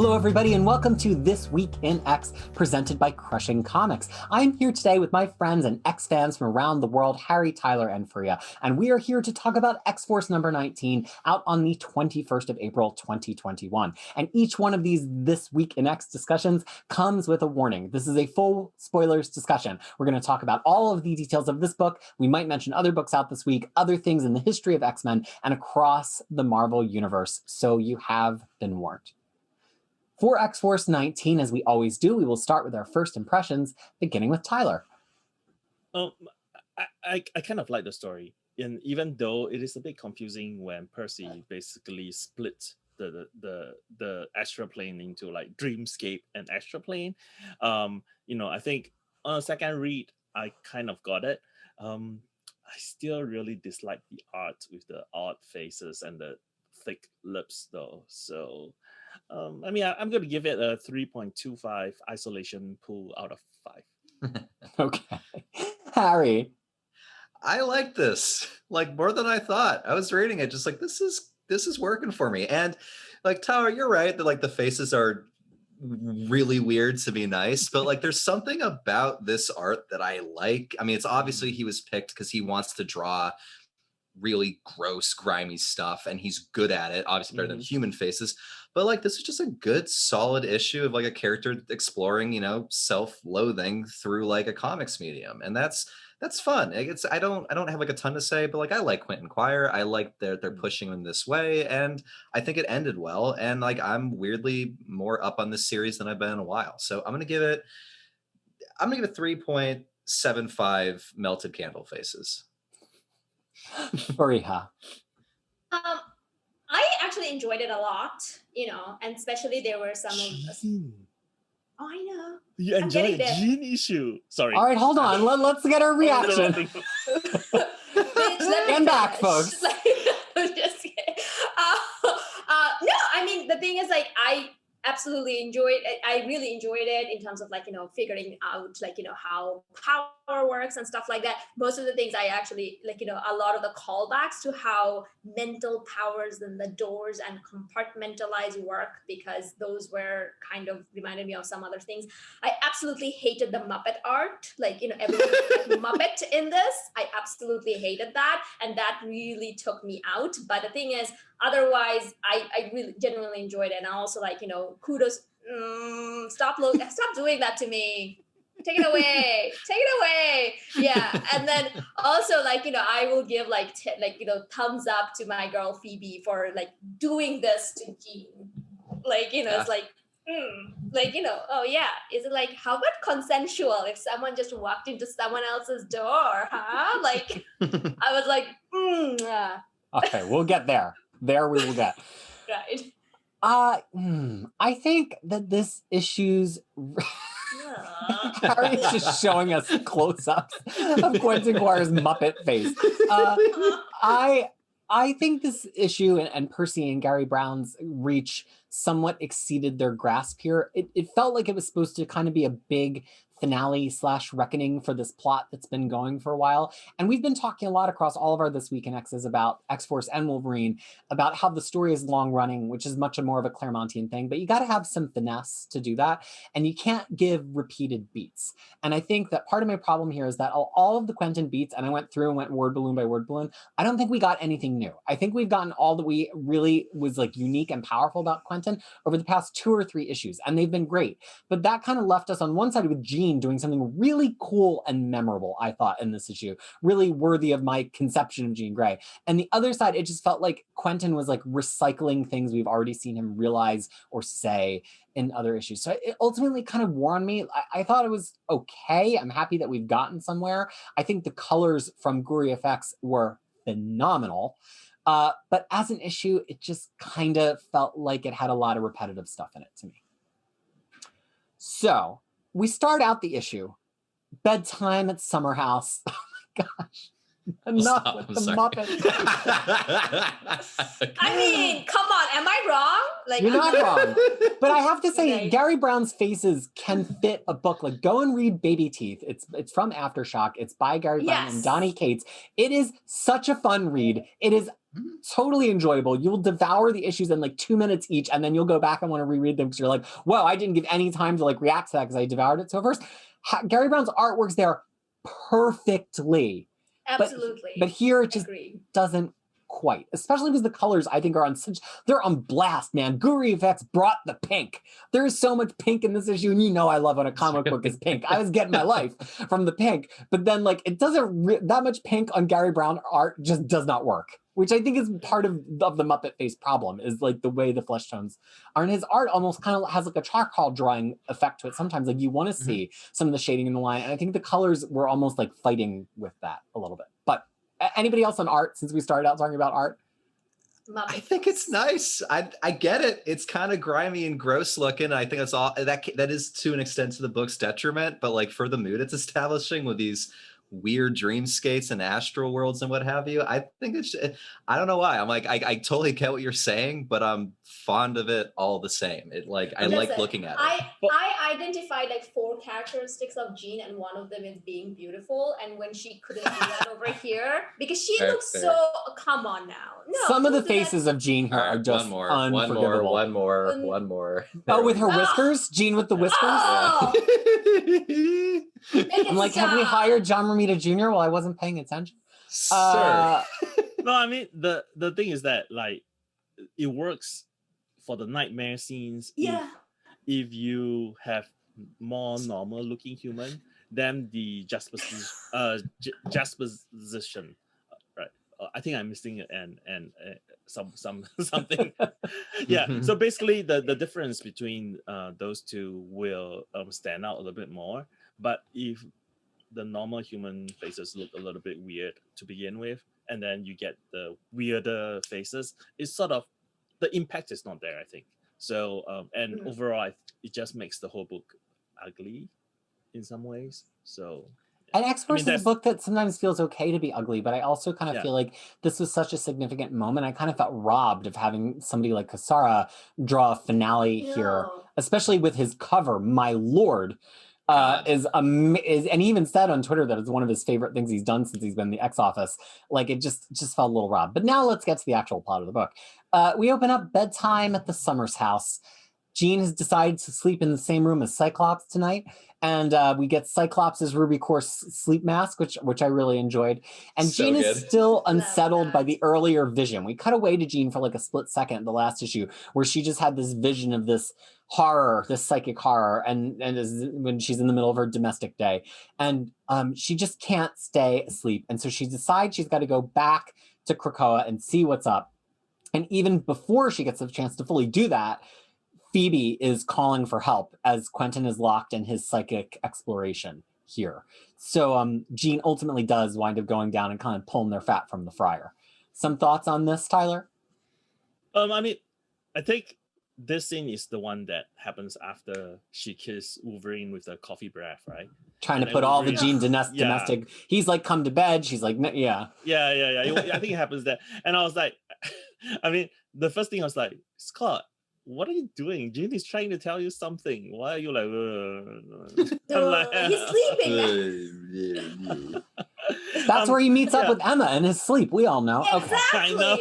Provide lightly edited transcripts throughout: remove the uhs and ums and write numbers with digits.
Hello, everybody, and welcome to This Week in X, presented by Crushing Comics. I'm here today with my friends and X fans from around the world, Harry, Tyler, and Fariha, and we are here to talk about X-Force number 19, out on the 21st of April, 2021. And each one of these This Week in X discussions comes with a warning. This is a full spoilers discussion. We're going to talk about all of the details of this book. We might mention other books out this week, other things in the history of X-Men, and across the Marvel Universe, so you have been warned. For X-Force 19, as we always do, we will start with our first impressions, beginning with Tyler. I kind of like the story, and even though it is a bit confusing when Percy basically split the astral plane into like Dreamscape and Astral plane. I think on a second read, I kind of got it. I still really dislike the art with the odd faces and the thick lips, though. So. I'm going to give it a 3.25 isolation pool out of 5. Okay. Harry. I like this, like, more than I thought. I was reading it just like, this is working for me. And like, Tyler, you're right that like the faces are really weird to be nice, but like there's something about this art that I like. I mean, it's obviously he was picked because he wants to draw really gross, grimy stuff, and he's good at it, obviously better than human faces. But like, this is just a good, solid issue of like a character exploring, self-loathing through like a comics medium, and that's fun. Like, I don't have like a ton to say, but like I like Quentin Quire. I like they're pushing him this way, and I think it ended well. And like I'm weirdly more up on this series than I've been in a while. So I'm gonna give it 3.75 melted candle faces. Fariha. I actually enjoyed it a lot, and especially there were some of. Oh, I know. You enjoyed the Jean issue. Sorry. All right, hold on. Let's get our reaction. Stand back, folks. Just kidding. No, I mean, the thing is, like, I absolutely enjoyed it. I really enjoyed it in terms of like, figuring out like, how power works and stuff like that. Most of the things I actually like, a lot of the callbacks to how mental powers and the doors and compartmentalize work, because those were kind of reminded me of some other things. I absolutely hated the Muppet art, like, everything like Muppet in this. I absolutely hated that. And that really took me out. But the thing is, otherwise, I really genuinely enjoyed it. And I also like, kudos. Stop doing that to me. Take it away. Yeah. And then also like, I will give like, thumbs up to my girl Phoebe for like doing this to Jean. Like, it's like, oh yeah. Is it like, how about consensual if someone just walked into someone else's door, huh? Like, I was like, Okay, we'll get there. There we will get. Right. I think that this issue's Harry's just showing us close-ups of Quentin Quire's Muppet face. I think this issue and Percy and Gary Brown's reach somewhat exceeded their grasp here. It felt like it was supposed to kind of be a big finale / reckoning for this plot that's been going for a while. And we've been talking a lot across all of our This Week in X's about X-Force and Wolverine, about how the story is long running, which is much more of a Claremontian thing, but you got to have some finesse to do that. And you can't give repeated beats. And I think that part of my problem here is that all of the Quentin beats, and I went through and went word balloon by word balloon, I don't think we got anything new. I think we've gotten all that we really was like unique and powerful about Quentin over the past 2 or 3 issues, and they've been great. But that kind of left us on one side with Jean doing something really cool and memorable, I thought, in this issue, really worthy of my conception of Jean Grey. And the other side, it just felt like Quentin was like recycling things we've already seen him realize or say in other issues. So it ultimately kind of wore on me. I thought it was okay. I'm happy that we've gotten somewhere. I think the colors from Guri Effects were phenomenal. But as an issue, it just kind of felt like it had a lot of repetitive stuff in it to me. So we start out the issue, bedtime at Summer House. Oh my gosh. Enough with the Muppets. I mean, come on, am I wrong? Like, you're not wrong. But I have to say, okay, Gary Brown's faces can fit a book. Like, go and read Baby Teeth. It's from Aftershock. It's by Gary Brown and Donnie Cates. It is such a fun read. It is Totally enjoyable. You'll devour the issues in like 2 minutes each, and then you'll go back and want to reread them because you're like, "Whoa, I didn't give any time to like react to that because I devoured it so first." Gary Brown's artwork's there perfectly, Absolutely. but here it just Agreed. doesn't quite, especially because the colors I think are they're on blast, man. Guru Effects brought the pink. There is so much pink in this issue, and you know I love when a comic book is pink. I was getting my life from the pink, but then like it doesn't that much pink on Gary Brown art just does not work, which I think is part of the Muppet face problem, is like the way the flesh tones are. And his art almost kind of has like a charcoal drawing effect to it sometimes. Like you want to see some of the shading in the line, and I think the colors were almost like fighting with that a little bit. But anybody else on art, since we started out talking about art? I think it's nice. I get it. It's kind of grimy and gross looking. I think that's all that is to an extent to the book's detriment, but like for the mood it's establishing with these weird dreamscapes and astral worlds and what have you, I think I don't know why. I'm like, I totally get what you're saying, but I'm fond of it all the same. It like I like looking at it. I identified like 4 characteristics of Jean, and one of them is being beautiful. And when she couldn't do that over here, because she looks so, come on now. No, some of the faces of Jean here are just unforgivable. One more. Oh, with her whiskers? Jean with the whiskers? Oh! I'm like, have we hired John Romita Jr.? Well, I wasn't paying attention. Sir. No, I mean the thing is that like it works for the nightmare scenes. Yeah. If you have more normal looking human, then the juxtaposition, right? I think I'm missing something. Yeah. So basically, the difference between those two will stand out a little bit more. But if the normal human faces look a little bit weird to begin with, and then you get the weirder faces, it's sort of the impact is not there, I think. So and overall, it just makes the whole book ugly in some ways. So. And X-Force is a book that sometimes feels okay to be ugly, but I also kind of feel like this was such a significant moment. I kind of felt robbed of having somebody like Kasara draw a finale here, especially with his cover. My Lord, is and he even said on Twitter that it's one of his favorite things he's done since he's been in the X Office. Like it just felt a little robbed. But now let's get to the actual plot of the book. We open up bedtime at the Summers house. Jean has decided to sleep in the same room as Cyclops tonight. And we get Cyclops' Ruby Course sleep mask, which I really enjoyed. And so Jean is still unsettled by the earlier vision. We cut away to Jean for like a split second in the last issue, where she just had this vision of this horror, this psychic horror, and is when she's in the middle of her domestic day. And she just can't stay asleep. And so she decides she's got to go back to Krakoa and see what's up. And even before she gets a chance to fully do that, Phoebe is calling for help as Quentin is locked in his psychic exploration here. So Jean ultimately does wind up going down and kind of pulling their fat from the fryer. Some thoughts on this, Tyler? I mean, I think this scene is the one that happens after she kissed Wolverine with the coffee breath, right? Trying to put all the Jean domestic. He's like, come to bed. She's like, yeah. I think it happens there. And I was like, I mean, the first thing I was like, Scott, what are you doing? Jean is trying to tell you something. Why are you like, he's sleeping. That's where he meets up with Emma in his sleep. We all know. Exactly. I know.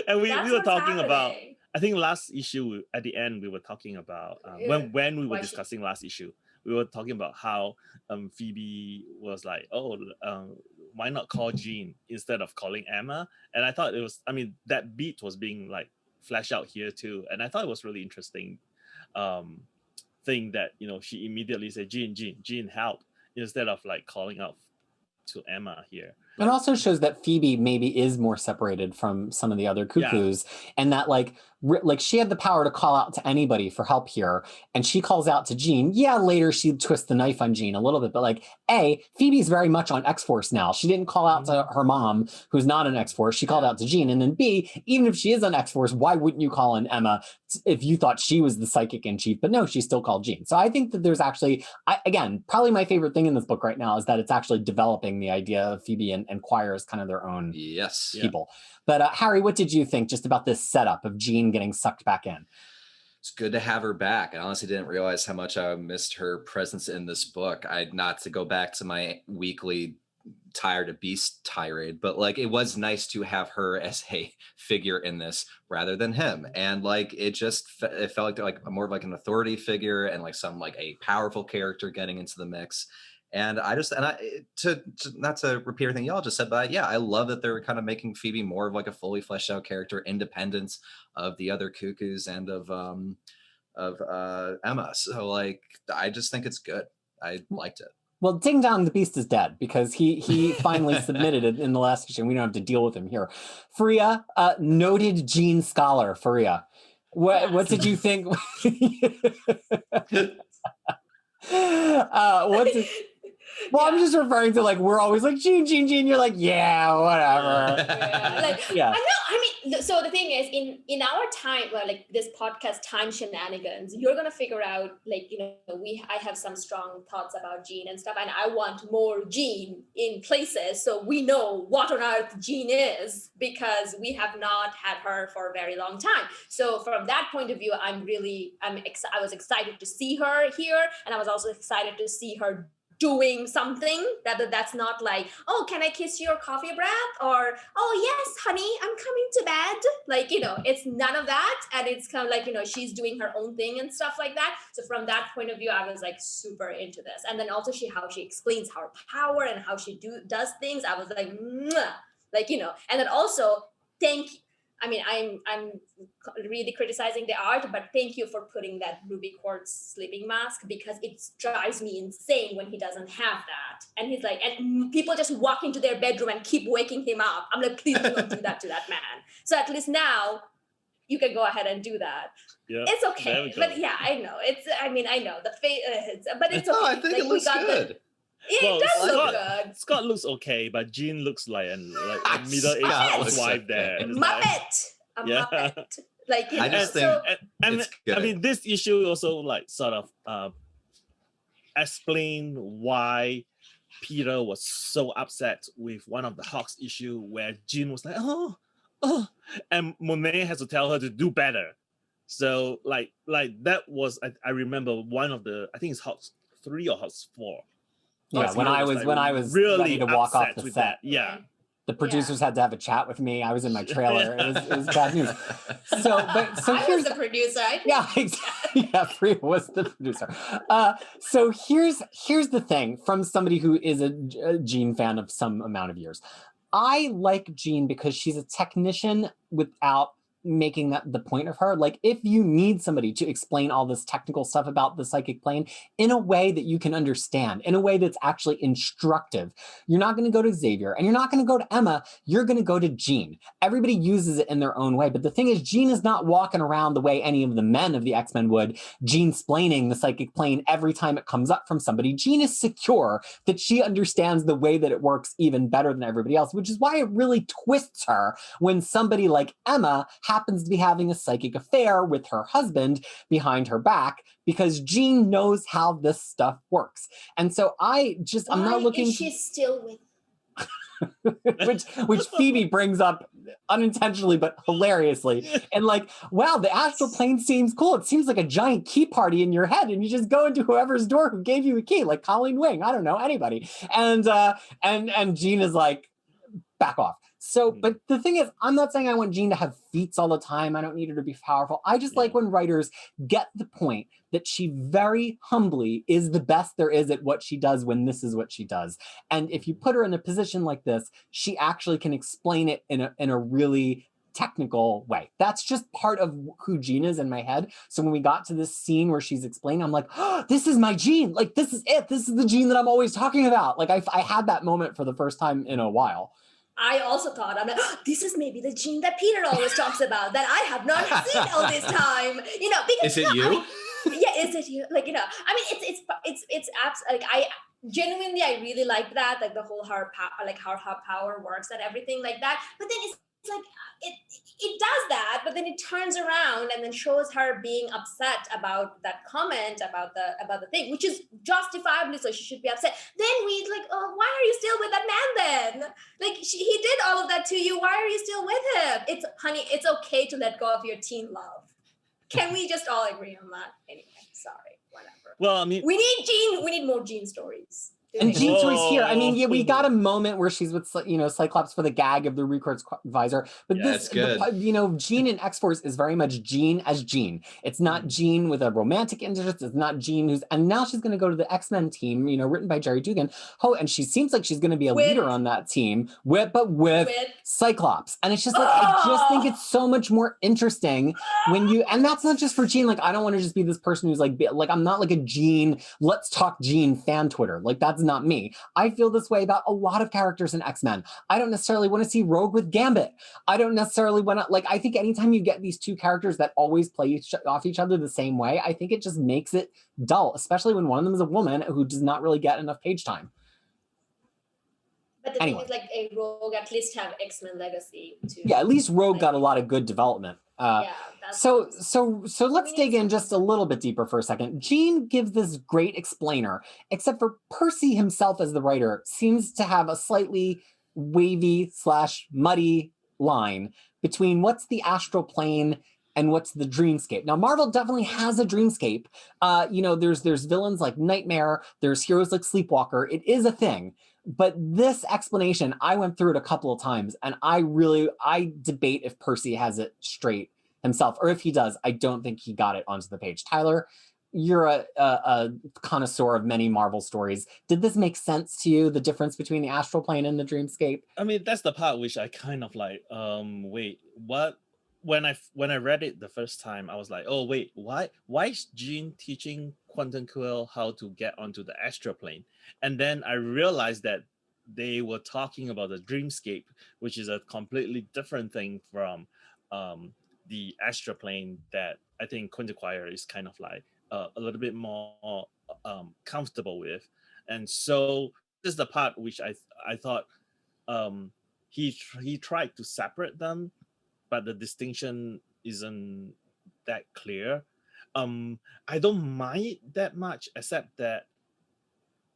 And we were talking about, I think last issue at the end, we were talking about, when we were discussing last issue, we were talking about how Phoebe was like, why not call Jean instead of calling Emma? And I thought it was, I mean, that beat was being like, flash out here too, and I thought it was really interesting thing that, you know, she immediately said Jean help, instead of like calling out to Emma here. It also shows that Phoebe maybe is more separated from some of the other cuckoos, and that like she had the power to call out to anybody for help here, and she calls out to Jean. Yeah, later she twists the knife on Jean a little bit, but like, A, Phoebe's very much on X-Force now. She didn't call out to her mom, who's not on X-Force. She called out to Jean, and then B, even if she is on X-Force, why wouldn't you call in Emma if you thought she was the psychic in chief? But no, she still called Jean. So I think that there's actually, again, probably my favorite thing in this book right now is that it's actually developing the idea of Phoebe and Quire as kind of their own people. But Harry, what did you think just about this setup of Jean getting sucked back in? It's good to have her back. I honestly didn't realize how much I missed her presence in this book. Not to go back to my weekly tired of Beast tirade, but like it was nice to have her as a figure in this rather than him. And like it felt like more of like an authority figure and like some like a powerful character getting into the mix. And I to not to repeat everything y'all just said, but yeah, I love that they're kind of making Phoebe more of like a fully fleshed out character, independent of the other cuckoos and of Emma. So like I just think it's good. I liked it. Well, Ding Dong the Beast is dead because he finally submitted it in the last issue. We don't have to deal with him here. Fariha, noted Gene scholar, Fariha. What did you think? Well, I'm just referring to like we're always like Gene. You're like, yeah, whatever. I know. I mean, so the thing is, in our time, well, like this podcast time shenanigans, you're gonna figure out, like, I have some strong thoughts about Gene and stuff, and I want more Gene in places, so we know what on earth Gene is because we have not had her for a very long time. So from that point of view, I was excited to see her here, and I was also excited to see her doing something that's not like, oh, can I kiss your coffee breath? Or, oh, yes, honey, I'm coming to bed. Like, it's none of that. And it's kind of like, she's doing her own thing and stuff like that. So from that point of view, I was like super into this. And then also how she explains her power and how she does things. I was like, mwah! Like, and then also I'm really criticizing the art, but thank you for putting that ruby quartz sleeping mask because it drives me insane when he doesn't have that. And he's like, and people just walk into their bedroom and keep waking him up. I'm like, please don't do that to that man. So at least now you can go ahead and do that. Yeah, it's okay. But yeah, I know. I know the face, but it's okay. No, I think it looks good. It does look good. Scott looks okay, but Jean looks like a middle-aged housewife there. Muppet. A Muppet. Like, I just think it's good. I mean, this issue also like sort of explain why Peter was so upset with one of the Hawks issue where Jean was like, oh, and Monet has to tell her to do better. So like that was I remember one of the, I think it's Hawks 3 or Hawks 4. Yeah, when I was really ready to walk off the set. That. Yeah. The producers had to have a chat with me. I was in my trailer. It was bad news. So I was the producer. Fariha was the producer. So here's the thing from somebody who is a Jean fan of some amount of years. I like Jean because she's a technician without making that the point of her. Like, if you need somebody to explain all this technical stuff about the psychic plane in a way that you can understand, in a way that's actually instructive, you're not going to go to Xavier and you're not going to go to Emma, you're going to go to Jean. Everybody uses it in their own way. But the thing is, Jean is not walking around the way any of the men of the X-Men would, Jean-splaining the psychic plane every time it comes up from somebody. Jean is secure that she understands the way that it works even better than everybody else, which is why it really twists her when somebody like Emma happens to be having a psychic affair with her husband behind her back, because Jean knows how this stuff works. And so I'm not looking. Is she still with? which Phoebe brings up unintentionally but hilariously, and like, wow, the astral plane seems cool. It seems like a giant key party in your head, and you just go into whoever's door who gave you a key, like Colleen Wing. I don't know, anybody. And Jean is like, back off. So, but the thing is, I'm not saying I want Jean to have feats all the time. I don't need her to be powerful. I just like when writers get the point that she very humbly is the best there is at what she does when this is what she does. And if you put her in a position like this, she actually can explain it in a really technical way. That's just part of who Jean is in my head. So when we got to this scene where she's explaining, I'm like, oh, this is my Jean. Like, this is it. This is the Jean that I'm always talking about. Like, I had that moment for the first time in a while. I also thought, I'm like, oh, this is maybe the Jean that Peter always talks about that I have not seen all this time. Because is it you? Is it you? Like, it's like I genuinely really like that, like the whole how her power works and everything like that. But then it's like it does that, but then it turns around and then shows her being upset about that comment about the thing, which is justifiably so. She should be upset. Then we like, oh, why are you still with that man then? Like, he did all of that to you. Why are you still with him? Honey, it's okay to let go of your teen love. Can we just all agree on that? Anyway, sorry, whatever. Well, I mean, we need more Jean stories. And doing. Jean's choice here, I mean, yeah, we got a Whoa. moment where she's with, Cyclops for the gag of the record's visor. But Yeah, this, it's good. Jean in X-Force is very much Jean as Jean. It's not Jean with a romantic interest. It's not Jean and now she's going to go to the X-Men team, written by Jerry Dugan. Oh, and she seems like she's going to be a leader on that team, with Cyclops. And it's just like, I just think it's so much more interesting and that's not just for Jean. Like, I don't want to just be this person who's like, I'm not like a Jean, let's talk Jean fan Twitter. Like, that's not me. I feel this way about a lot of characters in X-Men. I don't necessarily want to see Rogue with Gambit. I don't necessarily want to, I think anytime you get these two characters that always play off each other the same way, I think it just makes it dull, especially when one of them is a woman who does not really get enough page time. But the thing is, like, a Rogue at least have X-Men legacy too. Yeah, at least Rogue got a lot of good development. So let's dig in just a little bit deeper for a second. Jean gives this great explainer, except for Percy himself as the writer seems to have a slightly wavy / muddy line between what's the astral plane and what's the dreamscape. Now, Marvel definitely has a dreamscape. There's villains like Nightmare, there's heroes like Sleepwalker. It is a thing. But this explanation, I went through it a couple of times, and I debate if Percy has it straight himself, or if he does, I don't think he got it onto the page. Tyler, you're a connoisseur of many Marvel stories. Did this make sense to you, the difference between the astral plane and the dreamscape? I mean, that's the part which I kind of like, wait, what? When I read it the first time, I was like, oh wait, why is Jean teaching Quentin Quill how to get onto the astral plane? And then I realized that they were talking about the dreamscape, which is a completely different thing from the astral plane that I think Quentin Quire is kind of like a little bit more comfortable with. And so this is the part which I thought he tried to separate them, but the distinction isn't that clear. I don't mind that much, except that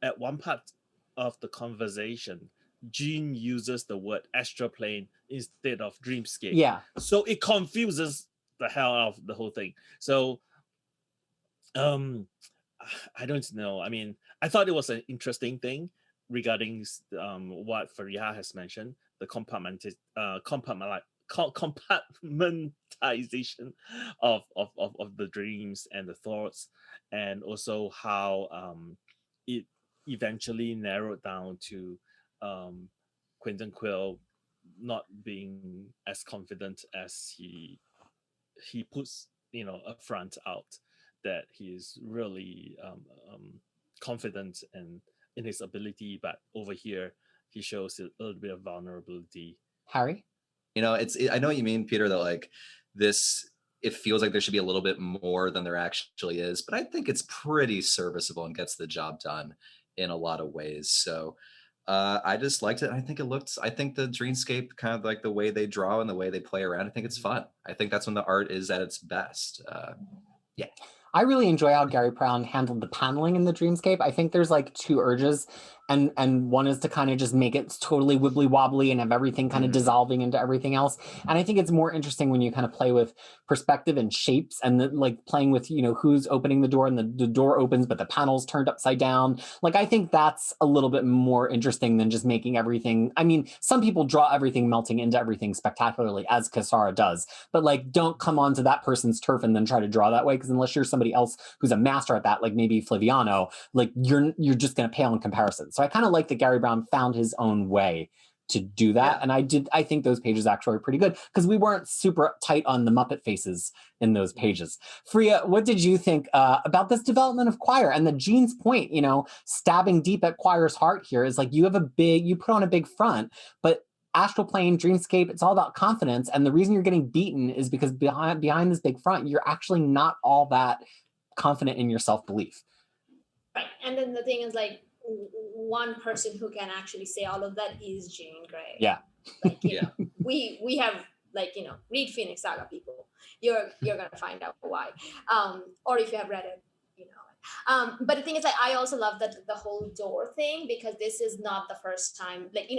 at one part of the conversation, Jean uses the word astral plane instead of dreamscape. Yeah. So it confuses the hell out of the whole thing. So I don't know. I mean, I thought it was an interesting thing regarding what Fariha has mentioned, the compartmentalization of the dreams and the thoughts, and also how it eventually narrowed down to Quentin Quill not being as confident as he puts a front out, that he is really confident and in his ability, but over here he shows a little bit of vulnerability. Harry? I know what you mean, Peter, that like this, it feels like there should be a little bit more than there actually is, but I think it's pretty serviceable and gets the job done in a lot of ways. So I just liked it. I think the Dreamscape, kind of like the way they draw and the way they play around, I think it's fun. I think that's when the art is at its best. Yeah. I really enjoy how Gary Brown handled the paneling in the Dreamscape. I think there's like two urges, and one is to kind of just make it totally wibbly wobbly and have everything kind of dissolving into everything else. And I think it's more interesting when you kind of play with perspective and shapes, and like playing with, who's opening the door, and the door opens, but the panel's turned upside down. Like, I think that's a little bit more interesting than just making everything. I mean, some people draw everything melting into everything spectacularly, as Cassara does, but like, don't come onto that person's turf and then try to draw that way, because unless you're somebody else who's a master at that, like maybe Flaviano, like you're just going to pale in comparison. So I kind of like that Gary Brown found his own way to do that. Yeah. And I think those pages actually are pretty good, because we weren't super tight on the Muppet faces in those pages. Fariha, what did you think about this development of Quire? And the Jean's point, stabbing deep at Quire's heart here is like, you put on a big front, but Astral Plane, Dreamscape, it's all about confidence. And the reason you're getting beaten is because behind this big front, you're actually not all that confident in your self-belief. Right. And then the thing is, like, one person who can actually say all of that is Jean Grey. Yeah. Like, we have, like, read Phoenix Saga, people. You're gonna find out why. Or if you have read it, but the thing is, like, I also love that the whole door thing, because this is not the first time, like,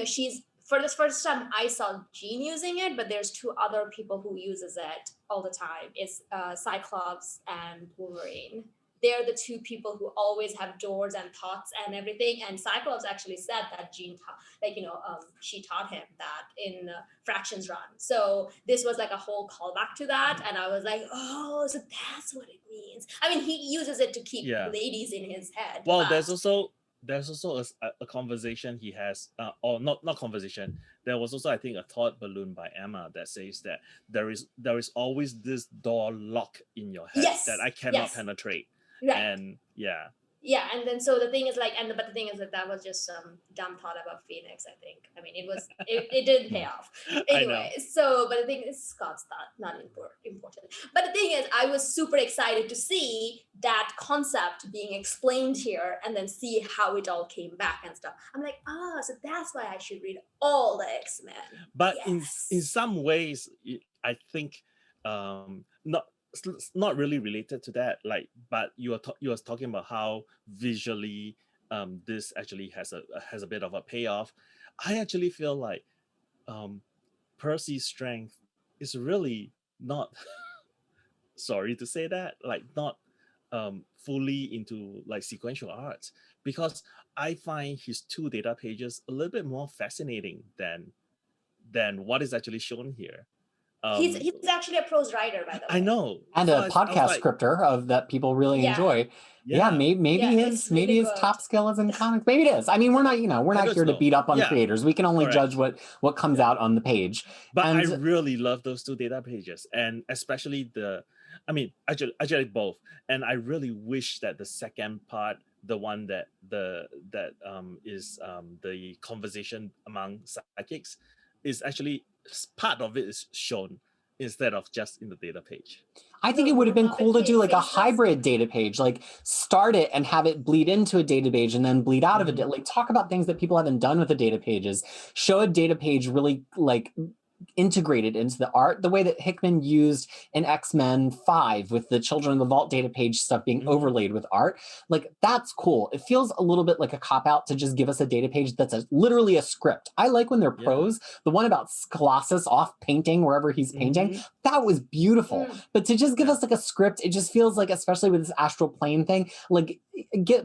for the first time I saw Jean using it, but there's two other people who uses it all the time. It's Cyclops and Wolverine. they're the two people who always have doors and thoughts and everything. And Cyclops actually said that Jean she taught him that in Fractions Run. So this was like a whole callback to that, and I was like, oh, so that's what it means. I mean, he uses it to keep ladies in his head. Well, but there's also a conversation he has, or not conversation. There was also, I think, a thought balloon by Emma that says that there is always this door lock in your head that I cannot penetrate. Right. And yeah. Yeah, and then so the thing is like, but the thing is that was just some dumb thought about Phoenix. I think. I mean, it didn't pay off anyway. So, but the thing is, Scott's not important. But the thing is, I was super excited to see that concept being explained here, and then see how it all came back and stuff. I'm like, so that's why I should read all the X-Men. But in some ways, I think not really related to that, like, but you was talking about how visually this actually has a bit of a payoff. I actually feel like Percy's strength is really not sorry to say that, like, not fully into like sequential arts, because I find his 2 data pages a little bit more fascinating than what is actually shown here. He's actually a prose writer, by the way. I know, and a podcast scripter of that people really enjoy. Yeah, maybe his top skill is in comics. Maybe it is. I mean, we're not here to beat up on creators. We can only judge what comes out on the page. But I really love those 2 data pages, and especially actually both. And I really wish that the second part, the one that is the conversation among psychics, is actually part of it is shown instead of just in the data page. I think it would have been cool to do like a hybrid data page, like start it and have it bleed into a data page and then bleed out of it. Like talk about things that people haven't done with the data pages. Show a data page really like integrated into the art, the way that Hickman used in X-Men 5 with the Children of the Vault data page stuff being overlaid with art. Like, that's cool. It feels a little bit like a cop-out to just give us a data page that's literally a script. I like when they're prose. The one about Colossus off painting wherever he's painting, that was beautiful. But to just give us like a script, it just feels like, especially with this astral plane thing, like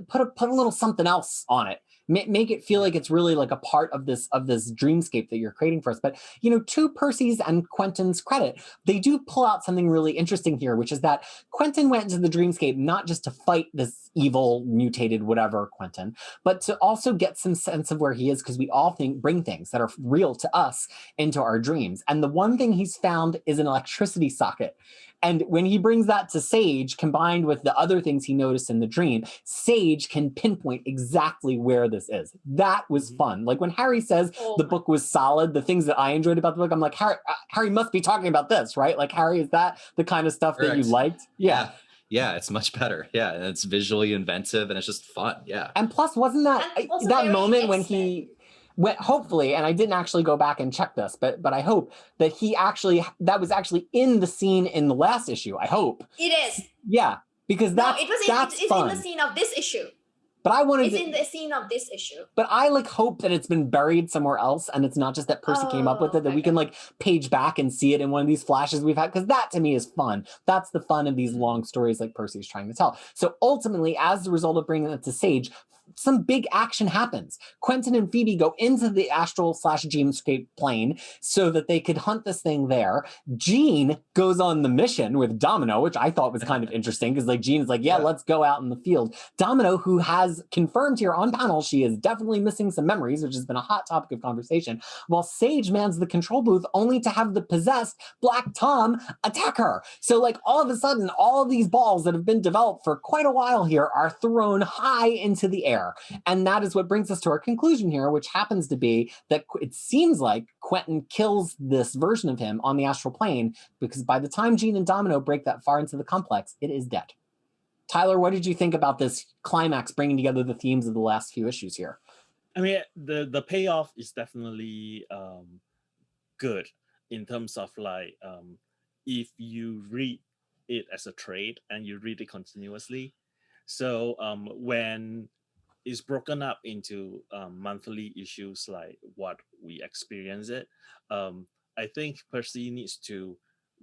put a little something else on it. Make it feel like it's really like a part of this dreamscape that you're creating for us. But, to Percy's and Quentin's credit, they do pull out something really interesting here, which is that Quentin went into the dreamscape not just to fight this evil, mutated, whatever Quentin, but to also get some sense of where he is, because we all bring things that are real to us into our dreams. And the one thing he's found is an electricity socket. And when he brings that to Sage, combined with the other things he noticed in the dream, Sage can pinpoint exactly where this is. That was fun. Like when Harry says the book was solid, the things that I enjoyed about the book, I'm like, Harry must be talking about this, right? Like, Harry, is that the kind of stuff that you liked? Yeah. Yeah, it's much better. Yeah, and it's visually inventive and it's just fun. Yeah. And plus, wasn't that moment when he... hopefully, and I didn't actually go back and check this, but I hope that that was actually in the scene in the last issue. I hope it is. Yeah, because that's fun. In the scene of this issue. But I wanted in the scene of this issue. But I hope that it's been buried somewhere else, and it's not just that Percy came up with it. That we can page back and see it in one of these flashes we've had, because that to me is fun. That's the fun of these long stories like Percy's trying to tell. So ultimately, as the result of bringing it to Sage, some big action happens. Quentin and Phoebe go into the astral / dreamscape plane so that they could hunt this thing there. Jean goes on the mission with Domino, which I thought was kind of interesting, because Jean's let's go out in the field. Domino, who has confirmed here on panel she is definitely missing some memories, which has been a hot topic of conversation, while Sage mans the control booth only to have the possessed Black Tom attack her. So all of a sudden, all of these balls that have been developed for quite a while here are thrown high into the air. And that is what brings us to our conclusion here, which happens to be that it seems like Quentin kills this version of him on the astral plane, because by the time Jean and Domino break that far into the complex, it is dead. Tyler, what did you think about this climax bringing together the themes of the last few issues here? I mean, the payoff is definitely good in terms of if you read it as a trade and you read it continuously. So when it's broken up into monthly issues like what we experience it, I think Percy needs to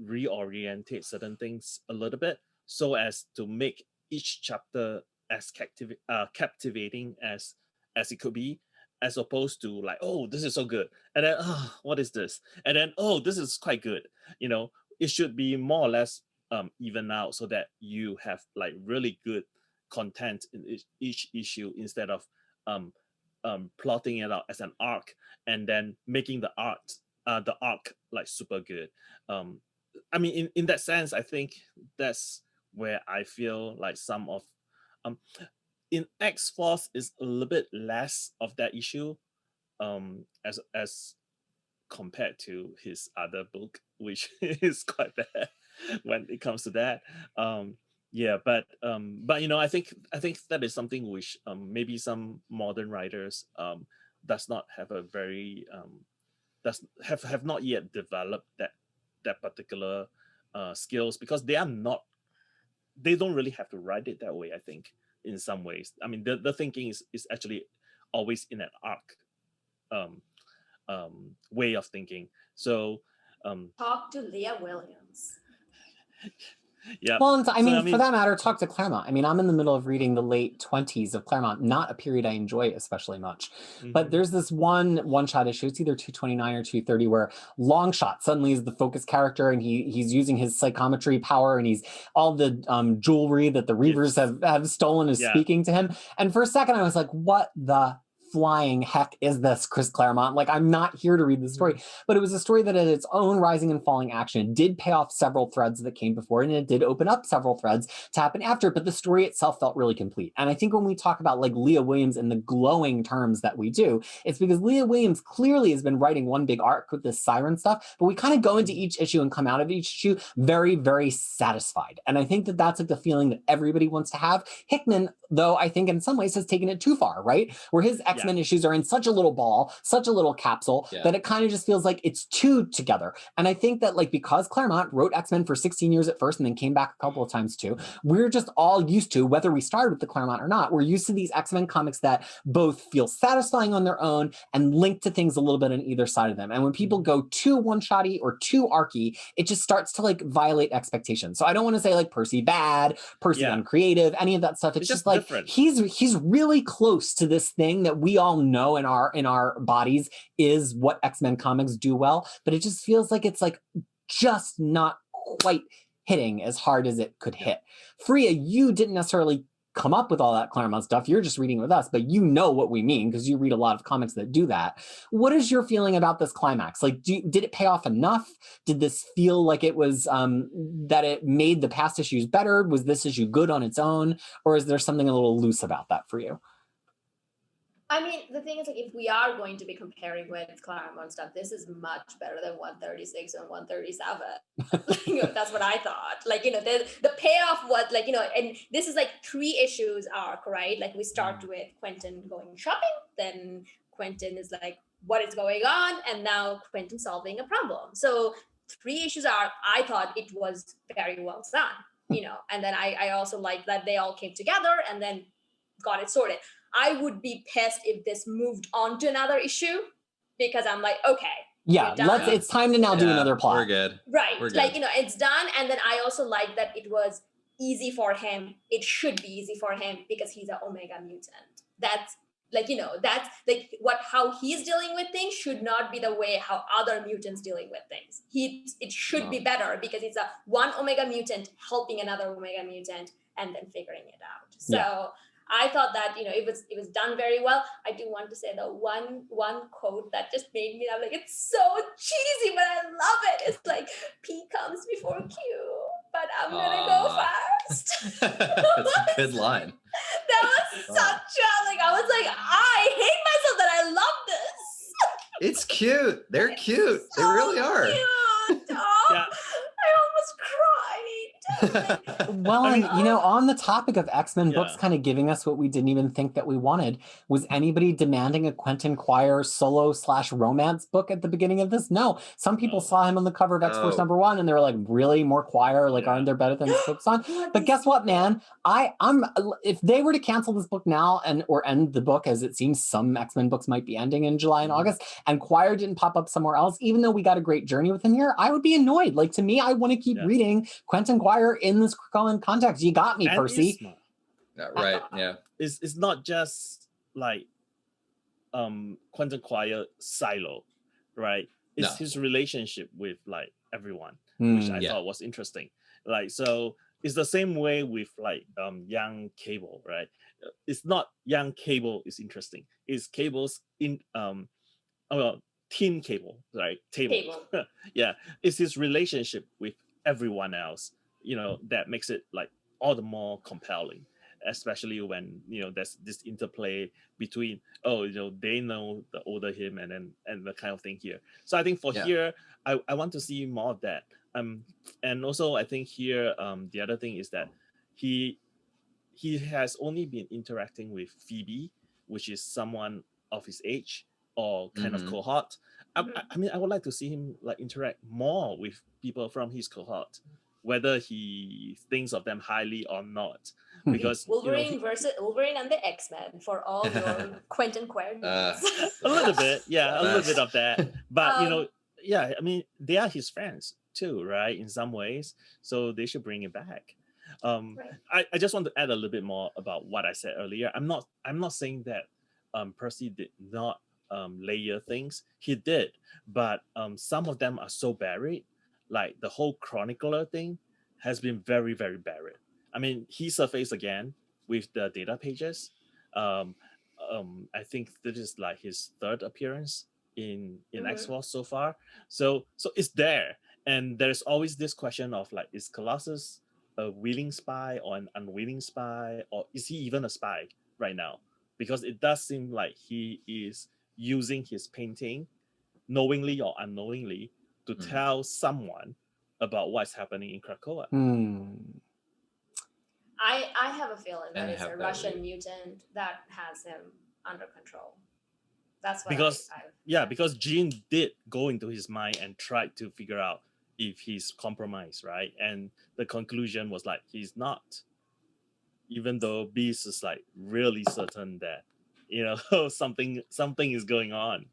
reorientate certain things a little bit so as to make each chapter as captivating as it could be, as opposed to like, oh, this is so good, and then, oh, what is this, and then, oh, this is quite good. It should be more or less even out, so that you have like really good content in each issue, instead of plotting it out as an arc and then making the arc like super good. I mean, in that sense, I think that's where I feel like some of in X-Force is a little bit less of that issue, as compared to his other book, which is quite bad when it comes to that. But I think that is something which maybe some modern writers does not have a very does have not yet developed that particular skills, because they don't really have to write it that way, I think, in some ways. I mean, the thinking is actually always in an arc way of thinking. So talk to Leah Williams. Yeah. Well, and I mean, So, for that matter, talk to Claremont. I mean, I'm in the middle of reading the late 20s of Claremont, not a period I enjoy especially much. But there's this one-shot issue, it's either 229 or 230, where Longshot suddenly is the focus character, and he's using his psychometry power, and he's all the jewelry that the Reavers have stolen is speaking to him. And for a second, I was like, what the flying heck is this, Chris Claremont? Like, I'm not here to read the story. But it was a story that had its own rising and falling action. It did pay off several threads that came before it, and it did open up several threads to happen after, but the story itself felt really complete. And I think when we talk about like Leah Williams in the glowing terms that we do, it's because Leah Williams clearly has been writing one big arc with this Siren stuff, but we kind of go into each issue and come out of each issue very, very satisfied. And I think that that's like the feeling that everybody wants to have. Hickman, though, I think in some ways has taken it too far, right? Where his X-Men issues are in such a little ball, such a little capsule, that it kind of just feels like it's too together. And I think that like, because Claremont wrote X-Men for 16 years at first and then came back a couple of times too, we're just all used to, whether we started with the Claremont or not, we're used to these X-Men comics that both feel satisfying on their own and link to things a little bit on either side of them. And when people go too one-shotty or too archy, it just starts to like violate expectations. So I don't want to say like Percy bad, Percy uncreative, any of that stuff. It's just like different. He's really close to this thing that we all know in our bodies is what X-Men comics do well, but it just feels like it's like just not quite hitting as hard as it could hit. Fariha, you didn't necessarily come up with all that Claremont stuff. You're just reading with us, but you know what we mean because you read a lot of comics that do that. What is your feeling about this climax? Like, did it pay off enough? Did this feel like it was that it made the past issues better? Was this issue good on its own? Or is there something a little loose about that for you? I mean, the thing is, like, if we are going to be comparing with Claremont stuff, this is much better than 136 and 137. That's what I thought. Like, the payoff was like, and this is like 3 issues arc, right? Like, we start with Quentin going shopping, then Quentin is like, what is going on? And now Quentin solving a problem. So 3 issues arc, I thought it was very well done, and then I also like that they all came together and then got it sorted. I would be pissed if this moved on to another issue because I'm like, okay. Yeah, it's time to now do another plot. We're good. Right. We're good. Like, it's done. And then I also like that it was easy for him. It should be easy for him because he's an Omega mutant. That's like, that's like how he's dealing with things should not be the way how other mutants dealing with things. It should be better because it's one Omega mutant helping another Omega mutant and then figuring it out. So I thought that it was done very well. I do want to say the one quote that just made me like, it's so cheesy, but I love it. It's like P comes before Q, but I'm gonna go first. That's a good line. That was such a I was like, I hate myself that I love this. It's cute. They're cute. They really are. Cute. Oh, I almost cried. Well, on the topic of X-Men books kind of giving us what we didn't even think that we wanted, was anybody demanding a Quentin Quire solo/romance book at the beginning of this? No. Some people saw him on the cover of X-Force #1 and they were like, really? More Quire? Like, aren't there better things to focus on? But guess what, man? I'm if they were to cancel this book now or end the book, as it seems some X-Men books might be ending in July and August, and Quire didn't pop up somewhere else, even though we got a great journey with him here, I would be annoyed. Like, to me, I want to keep reading Quentin Quire square in this Krakoan context. You got me, And Percy. Isma. Right. Yeah. It's not just like Quentin Quire silo, right? It's No. his relationship with like everyone, which I Yeah. thought was interesting. Like, so it's the same way with like young Cable, right? It's not young Cable is interesting. It's Cable's in well, teen Cable, right? Table. Yeah, it's his relationship with everyone else, that makes it like all the more compelling, especially when there's this interplay between they know the older him and the kind of thing here. So I think for Yeah. here I want to see more of that. And also I think here the other thing is that he has only been interacting with Phoebe, which is someone of his age or kind of Mhm. cohort. I mean, I would like to see him like interact more with people from his cohort, whether he thinks of them highly or not. Because Wolverine versus Wolverine and the X-Men for all your Quentin Quire needs. a little bit, yeah, a little bit of that. But yeah, I mean, they are his friends too, right? In some ways, so they should bring it back. Right. I just want to add a little bit more about what I said earlier. I'm not saying that Percy did not layer things. He did, but some of them are so buried. Like the whole chronicler thing has been very, very buried. I mean, he surfaced again with the data pages. I think this is like his third appearance in X-Force so far. So it's there, and there's always this question of like, is Colossus a willing spy or an unwilling spy, or is he even a spy right now? Because it does seem like he is using his painting, knowingly or unknowingly, to tell someone about what's happening in Krakoa. I have a feeling that And it's have a that Russian read. mutant that has him under control. That's what because Jean did go into his mind and tried to figure out if he's compromised, right? And the conclusion was like he's not. Even though Beast is like really certain that something is going on.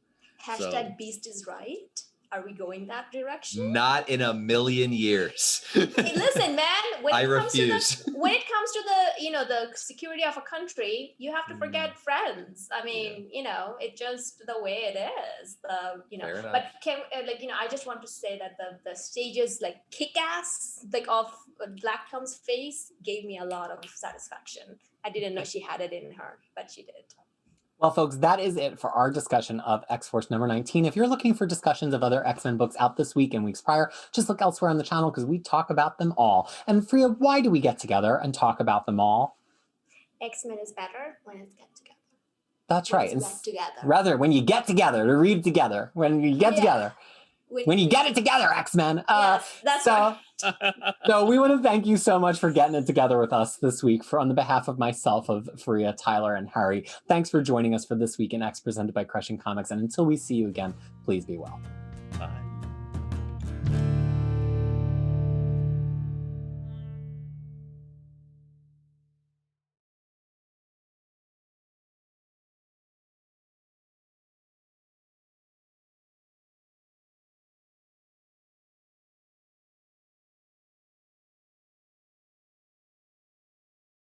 Hashtag Beast is right. Are we going that direction? Not in a million years. Hey, listen, man. When it comes refuse. to the security of a country, you have to forget friends. I mean, it's just the way it is. Fair enough. But I just want to say that the stages like kick-ass like of Black Tom's face gave me a lot of satisfaction. I didn't know she had it in her, but she did. Well, folks, that is it for our discussion of X-Force number 19. If you're looking for discussions of other X-Men books out this week and weeks prior, just look elsewhere on the channel because we talk about them all. And Freya, why do we get together and talk about them all? X-Men is better when it's get together. That's right. When it's together. Rather, when you get together to read together. When you get together. When you get it together, X-Men. Yes, that's right. So we want to thank you so much for getting it together with us this week on the behalf of myself, of Fariha, Tyler, and Harry. Thanks for joining us for This Week in X presented by Crushing Comics. And until we see you again, please be well. Bye.